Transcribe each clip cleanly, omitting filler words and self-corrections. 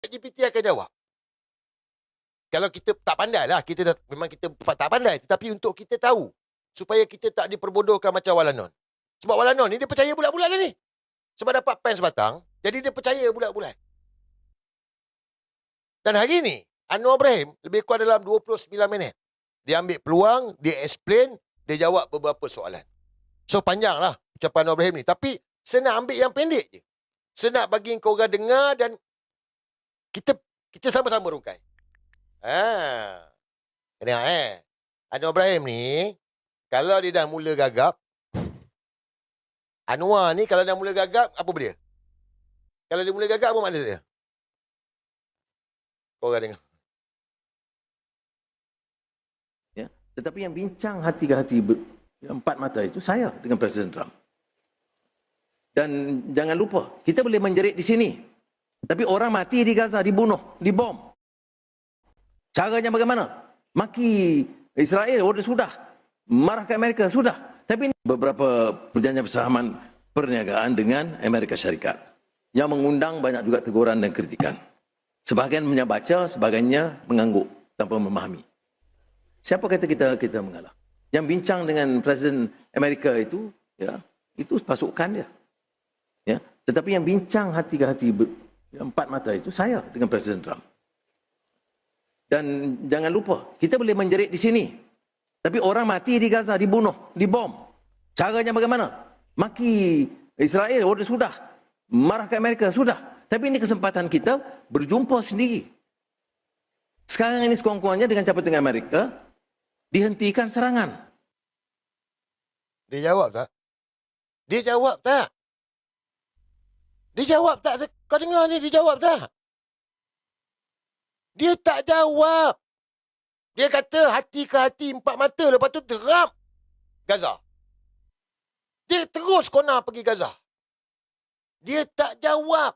ChatGPT akan jawab. Kalau kita tak pandai lah, memang kita tak pandai. Tetapi untuk kita tahu, supaya kita tak diperbodohkan macam Walanon. Sebab Walanon ni dia percaya bulat-bulat dah ni. Sebab dapat pen sebatang, jadi dia percaya bulat-bulat. Dan hari ni, Anwar Ibrahim lebih kurang dalam 29 minit. Dia ambil peluang, dia explain, dia jawab beberapa soalan. So panjang lah ucapan Anwar Ibrahim ni. Tapi saya nak ambil yang pendek je. Saya nak bagi korang dengar dan kita sama-sama rungkai. Tengok Anwar Ibrahim ni, kalau dia dah mula gagap, Anwar ni kalau dah mula gagap, apa dia? Kalau dia mula gagap, apa makna dia? Korang dengar. Ya, tetapi yang bincang hati ke hati empat mata itu saya dengan Presiden Trump. Dan jangan lupa, kita boleh menjerit di sini. Tapi orang mati di Gaza, dibunuh, dibom. Caranya bagaimana? Maki Israel, sudah. Marah ke Amerika, sudah. Tapi ini beberapa perjanjian persamaan perniagaan dengan Amerika Syarikat yang mengundang banyak juga teguran dan kritikan. Sebahagian baca, sebahagiannya mengangguk tanpa memahami. Siapa kata kita mengalah? Yang bincang dengan Presiden Amerika itu, ya, itu pasukan dia. Ya, tetapi yang bincang hati ke hati empat mata itu saya dengan Presiden Trump. Dan jangan lupa, kita boleh menjerit di sini. Tapi orang mati di Gaza, dibunuh, dibom. Caranya bagaimana? Maki Israel, sudah. Marah ke Amerika, sudah. Tapi ini kesempatan kita berjumpa sendiri. Sekarang ini sekurang-kurangnya dengan Campur Tengah Amerika, dihentikan serangan. Dia jawab tak? Dia jawab tak? Dia jawab tak? Kau dengar ni, dia jawab tak? Dia tak jawab. Dia kata hati ke hati empat mata, lepas tu terap Gaza. Dia terus kona pergi Gaza. Dia tak jawab.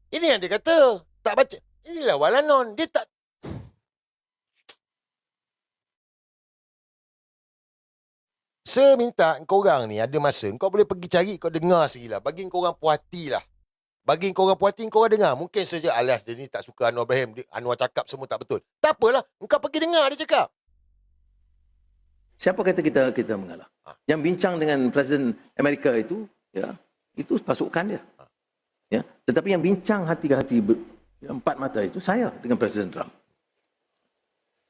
Ini yang dia kata. Tak baca. Inilah Walanon. Dia tak... Saya minta korang ni ada masa, kau boleh pergi cari, kau dengar sekali lah. Bagi korang puas hati lah. Bagi korang puas hati, korang dengar. Mungkin saja alias dia ni tak suka Anwar Ibrahim. Anwar cakap semua tak betul. Tak apalah. Kau pergi dengar dia cakap. Siapa kata kita mengalah? Yang bincang dengan Presiden Amerika itu, ya, itu pasukan dia. Ya, tetapi yang bincang hati ke hati empat mata itu saya dengan Presiden Trump.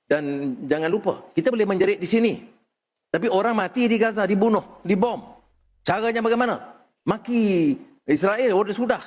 Dan jangan lupa, kita boleh menjerit di sini. Tapi orang mati di Gaza, dibunuh, dibom. Caranya bagaimana? Maki Israel, sudah.